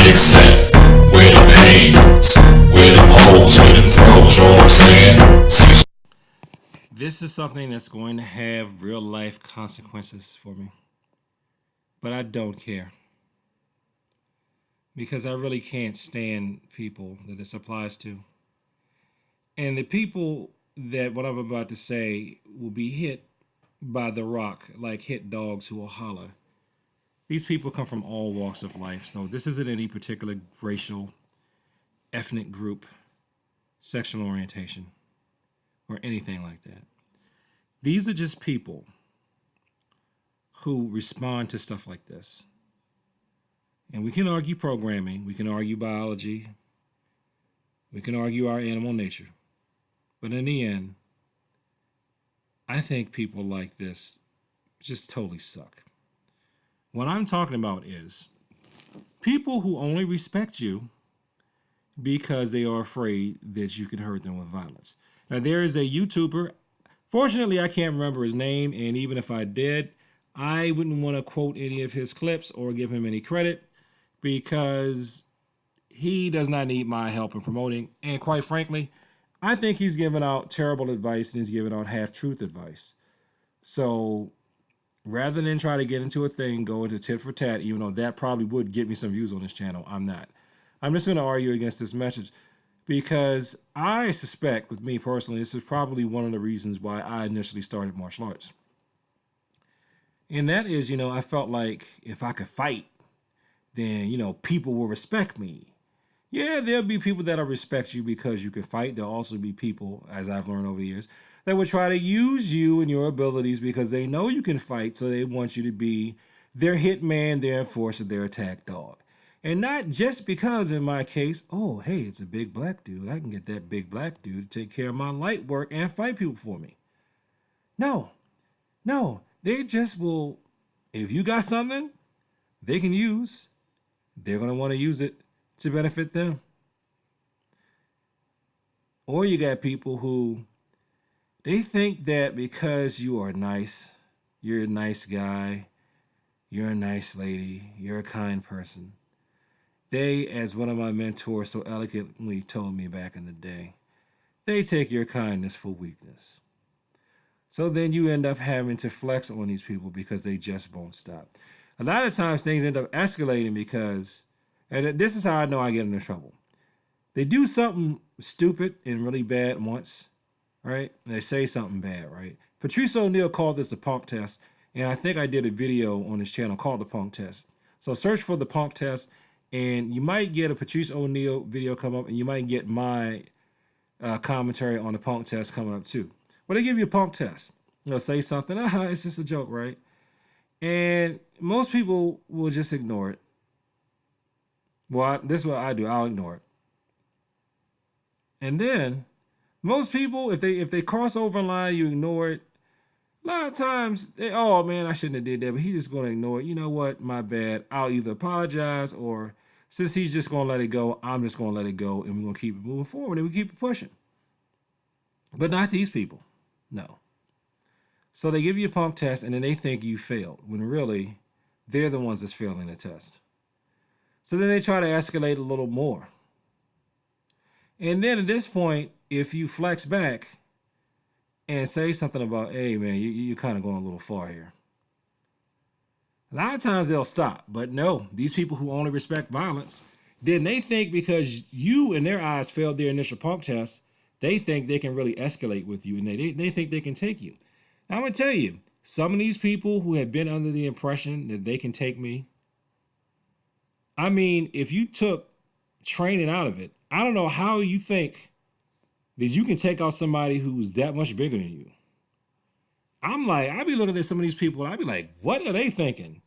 except where them hands, where them holes, where them throws, you know what I'm saying? Cecil. This is something that's going to have real life consequences for me. But I don't care because I really can't stand people that this applies to. And the people that what I'm about to say will be hit by the rock like hit dogs who will holler. These people come from all walks of life. So this isn't any particular racial, ethnic group, sexual orientation, or anything like that. These are just people who respond to stuff like this. And we can argue programming, we can argue biology, we can argue our animal nature. But in the end, I think people like this just totally suck. What I'm talking about is people who only respect you because they are afraid that you can hurt them with violence. Now, there is a YouTuber. Fortunately, I can't remember his name, and even if I did, I wouldn't want to quote any of his clips or give him any credit because he does not need my help in promoting. And quite frankly, I think he's giving out terrible advice and he's giving out half truth advice. So rather than try to get into a thing, go into tit for tat, even though that probably would get me some views on this channel, I'm not. I'm just going to argue against this message because I suspect, with me personally, this is probably one of the reasons why I initially started martial arts. And that is, I felt like if I could fight, then, people will respect me. Yeah, there'll be people that'll respect you because you can fight. There'll also be people, as I've learned over the years, that will try to use you and your abilities because they know you can fight, so they want you to be their hitman, their enforcer, their attack dog. And not just because, in my case, oh, hey, it's a big black dude. I can get that big black dude to take care of my light work and fight people for me. No, no, they just will, if you got something they can use, they're going to want to use it to benefit them. Or you got people who they think that because you are nice, you're a nice guy, you're a nice lady, you're a kind person. They, as one of my mentors so eloquently told me back in the day, they take your kindness for weakness. So then you end up having to flex on these people because they just won't stop. A lot of times things end up escalating because, and this is how I know I get into trouble. They do something stupid and really bad once, right? And they say something bad, right? Patrice O'Neal called this the punk test, and I think I did a video on his channel called the punk test. So search for the punk test, and you might get a Patrice O'Neal video come up, and you might get my commentary on the punk test coming up too. But they give you a punk test. Say something, it's just a joke, right? And most people will just ignore it. Well, this is what I do. I'll ignore it. And then most people, if they cross over a line, you ignore it. A lot of times, oh man, I shouldn't have did that, but he's just gonna ignore it. You know what? My bad. I'll either apologize or since he's just gonna let it go, I'm just gonna let it go, and we're gonna keep it moving forward and we keep it pushing. But not these people. No. So they give you a punk test and then they think you failed when really they're the ones that's failing the test. So then they try to escalate a little more. And then at this point, if you flex back and say something about, hey man, you're kind of going a little far here. A lot of times they'll stop. But no, these people who only respect violence, then they think because you in their eyes failed their initial punk test, they think they can really escalate with you and they think they can take you. I'm going to tell you, some of these people who have been under the impression that they can take me, I mean, if you took training out of it, I don't know how you think that you can take out somebody who's that much bigger than you. I'm like, I be looking at some of these people, I be like, what are they thinking?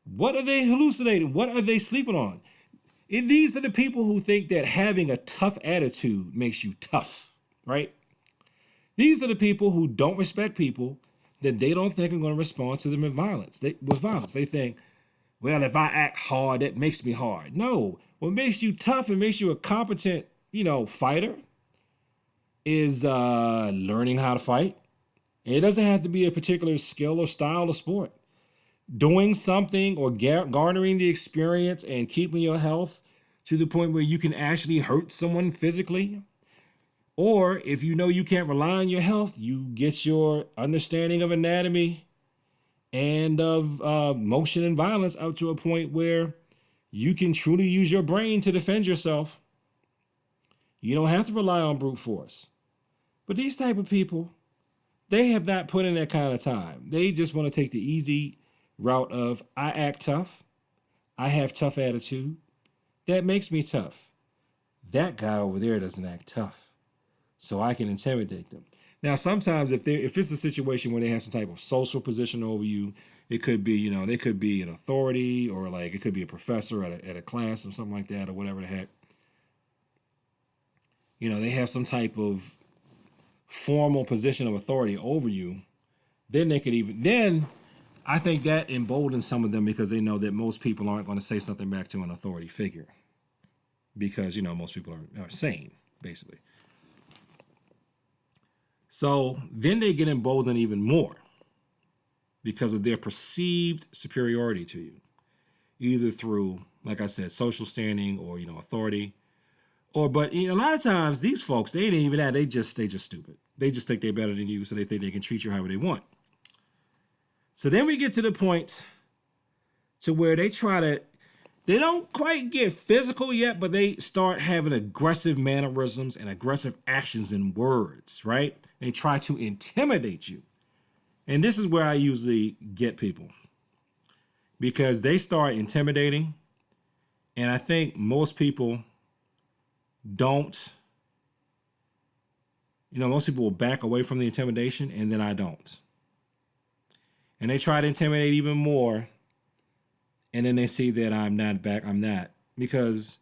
What are they hallucinating? What are they sleeping on? And these are the people who think that having a tough attitude makes you tough, right? These are the people who don't respect people that they don't think are going to respond to them with violence. They think, well, if I act hard, that makes me hard. No, what makes you tough and makes you a competent, fighter is learning how to fight. It doesn't have to be a particular skill or style of sport. doing something or garnering the experience and keeping your health to the point where you can actually hurt someone physically. Or if you know you can't rely on your health, you get your understanding of anatomy and of motion and violence up to a point where you can truly use your brain to defend yourself. You don't have to rely on brute force. But these type of people, they have not put in that kind of time. They just want to take the easy route of I act tough. I have tough attitude. That makes me tough. That guy over there doesn't act tough, so I can intimidate them. Now, sometimes if it's a situation where they have some type of social position over you, it could be, they could be an authority, or like it could be a professor at a class or something like that, or whatever the heck. They have some type of formal position of authority over you. Then they could then I think that emboldens some of them, because they know that most people aren't going to say something back to an authority figure, because most people are sane, basically. So then they get emboldened even more because of their perceived superiority to you, either through, like I said, social standing, or authority, but a lot of times these folks, they ain't even that. They just stupid. They just think they're better than you, so they think they can treat you however they want. So then we get to the point to where they don't quite get physical yet, but they start having aggressive mannerisms and aggressive actions and words, right? They try to intimidate you. And this is where I usually get people, because they start intimidating. And I think most people don't, most people will back away from the intimidation, and then I don't. And they try to intimidate even more. And then they see that I'm not. Because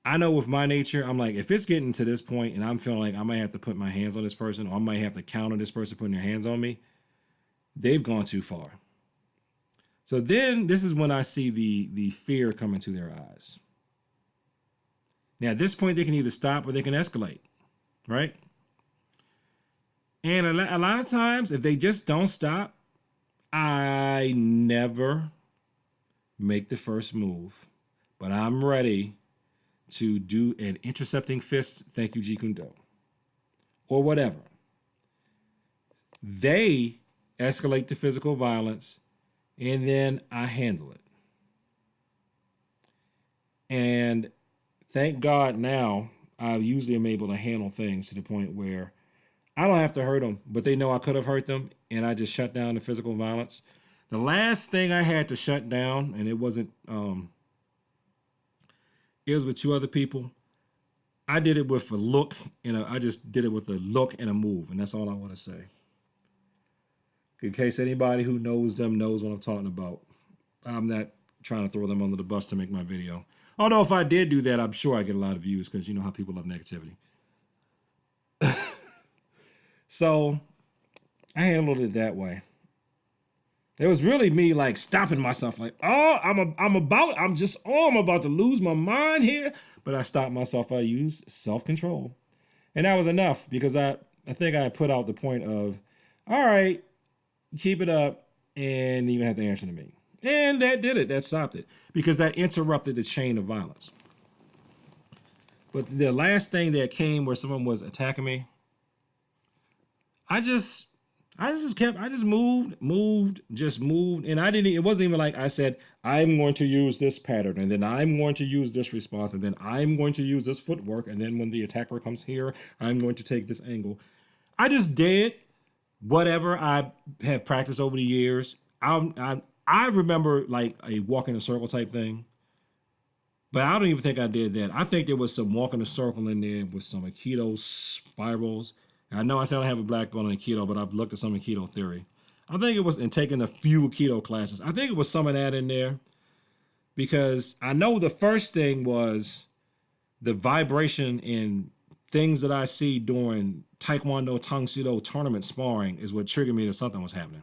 I know with my nature, I'm like, if it's getting to this point and I'm feeling like I might have to put my hands on this person, or I might have to counter this person putting their hands on me, they've gone too far. So then this is when I see the fear come into their eyes. Now, at this point, they can either stop or they can escalate, right? And a lot of times, if they just don't stop, I never make the first move, but I'm ready to do an intercepting fist, thank you, Jeet Kune Do, or whatever. They escalate the physical violence, and then I handle it. And thank God now I usually am able to handle things to the point where I don't have to hurt them, but they know I could have hurt them, and I just shut down the physical violence. The last thing I had to shut down, and it wasn't, it was with two other people. I did it with a look, I just did it with a look and a move, and that's all I want to say. In case anybody who knows them knows what I'm talking about. I'm not trying to throw them under the bus to make my video. Although if I did do that, I'm sure I get a lot of views, because you know how people love negativity. So I handled it that way. It was really me like stopping myself, like, oh, I'm about to lose my mind here. But I stopped myself. I used self-control. And that was enough, because I think I put out the point of, all right, keep it up, and you have to answer to me. And that did it. That stopped it, because that interrupted the chain of violence. But the last thing that came where someone was attacking me, I just moved, and it wasn't even like I said, I'm going to use this pattern, and then I'm going to use this response, and then I'm going to use this footwork, and then when the attacker comes here, I'm going to take this angle. I just did whatever I have practiced over the years. I remember like a walk in a circle type thing, but I don't even think I did that. I think there was some walk in a circle in there with some Aikido spirals. I know I said I have a black belt in Aikido, but I've looked at some Aikido theory. I think it was in taking a few Aikido classes. I think it was some of that in there, because I know the first thing was the vibration in things that I see during Taekwondo, Tang Soo Do tournament sparring is what triggered me that something was happening.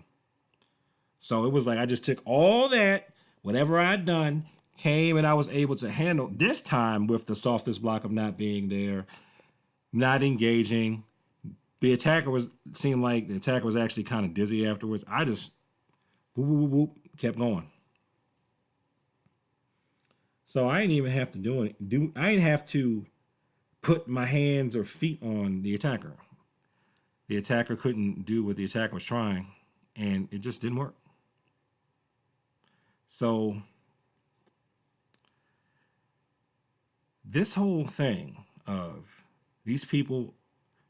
So it was like I just took all that, whatever I'd done, came, and I was able to handle this time with the softest block of not being there, not engaging. The attacker seemed like the attacker was actually kind of dizzy afterwards. I just whoop, whoop, whoop, kept going. So I didn't even have to I didn't have to put my hands or feet on the attacker. The attacker couldn't do what the attacker was trying, and it just didn't work. So this whole thing of these people,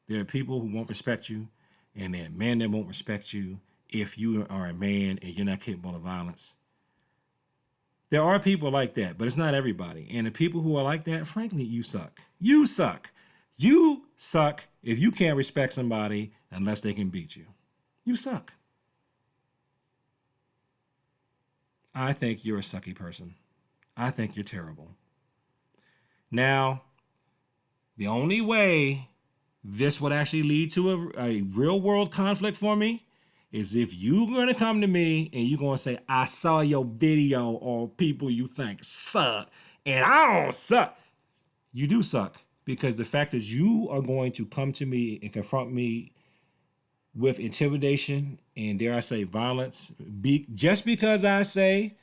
there are people who won't respect you, and there are men that won't respect you if you are a man and you're not capable of violence. There are people like that, but it's not everybody. And the people who are like that, frankly, you suck. You suck. You suck if you can't respect somebody unless they can beat you. You suck. I think you're a sucky person. I think you're terrible. Now, the only way this would actually lead to a real world conflict for me is if you're going to come to me and you're going to say, I saw your video or people you think suck, and I don't suck. You do suck, because the fact that you are going to come to me and confront me with intimidation and, dare I say, violence, just because I say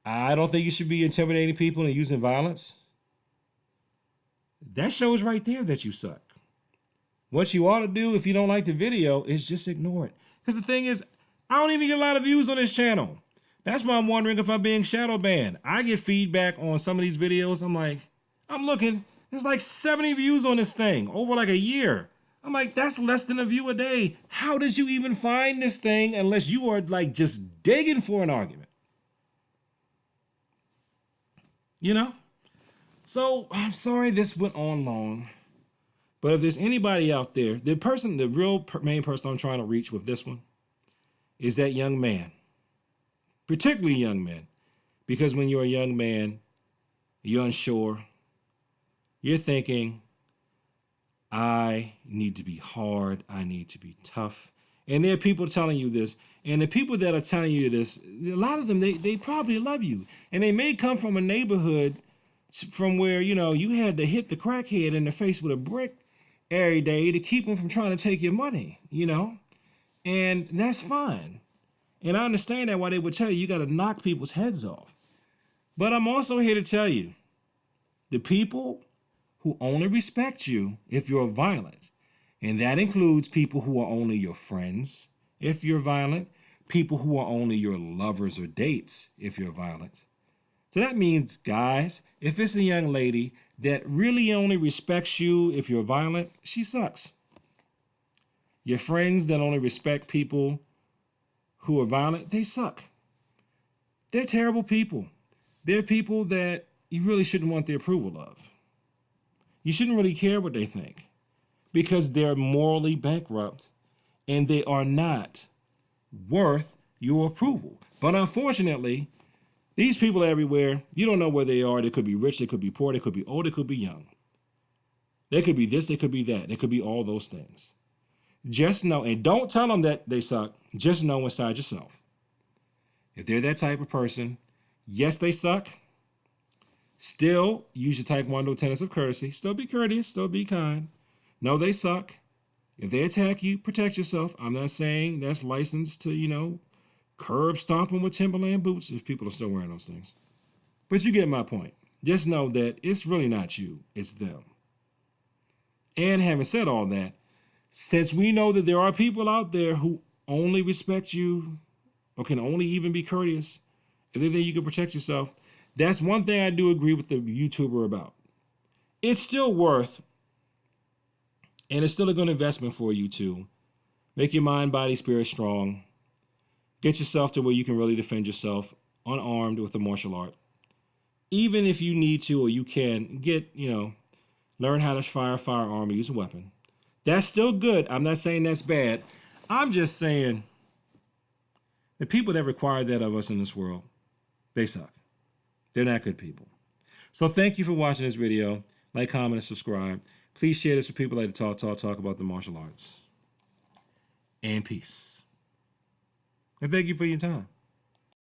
I don't think you should be intimidating people and using violence, that shows right there that you suck. What you ought to do if you don't like the video is just ignore it. Because the thing is, I don't even get a lot of views on this channel. That's why I'm wondering if I'm being shadow banned. I get feedback on some of these videos. I'm looking, there's like 70 views on this thing over like a year. I'm like, that's less than a view a day. How did you even find this thing unless you are like just digging for an argument? You know? So I'm sorry this went on long. But if there's anybody out there, the real main person I'm trying to reach with this one is that young man, particularly young men. Because when you're a young man, you're unsure, you're thinking, I need to be hard, I need to be tough. And there are people telling you this. And the people that are telling you this, a lot of them, they probably love you. And they may come from a neighborhood from where, you had to hit the crackhead in the face with a brick every day to keep them from trying to take your money, and that's fine. And I understand that why they would tell you got to knock people's heads off. But I'm also here to tell you, the people who only respect you if you're violent, and that includes people who are only your friends if you're violent, people who are only your lovers or dates if you're violent. So that means, guys, if it's a young lady that really only respects you if you're violent, she sucks. Your friends that only respect people who are violent, they suck. They're terrible people. They're people that you really shouldn't want the approval of. You shouldn't really care what they think, because they're morally bankrupt and they are not worth your approval. But unfortunately, these people are everywhere. You don't know where they are. They could be rich, they could be poor, they could be old, they could be young. They could be this, they could be that. They could be all those things. Just know, and don't tell them that they suck. Just know inside yourself, if they're that type of person, yes, they suck. Still use your Taekwondo tenets of courtesy. Still be courteous, still be kind. No, they suck. If they attack you, protect yourself. I'm not saying that's licensed to, curb stomping with Timberland boots if people are still wearing those things. But you get my point. Just know that it's really not you, it's them. And having said all that, since we know that there are people out there who only respect you or can only even be courteous, if they think you can protect yourself, that's one thing I do agree with the YouTuber about. It's still worth, and it's still a good investment for you to make your mind, body, spirit strong. Get yourself to where you can really defend yourself unarmed with a martial art. Even if you need to or you can learn how to fire a firearm or use a weapon. That's still good. I'm not saying that's bad. I'm just saying the people that require that of us in this world, they suck. They're not good people. So thank you for watching this video. Like, comment, and subscribe. Please share this with people like to talk about the martial arts. And peace. And thank you for your time.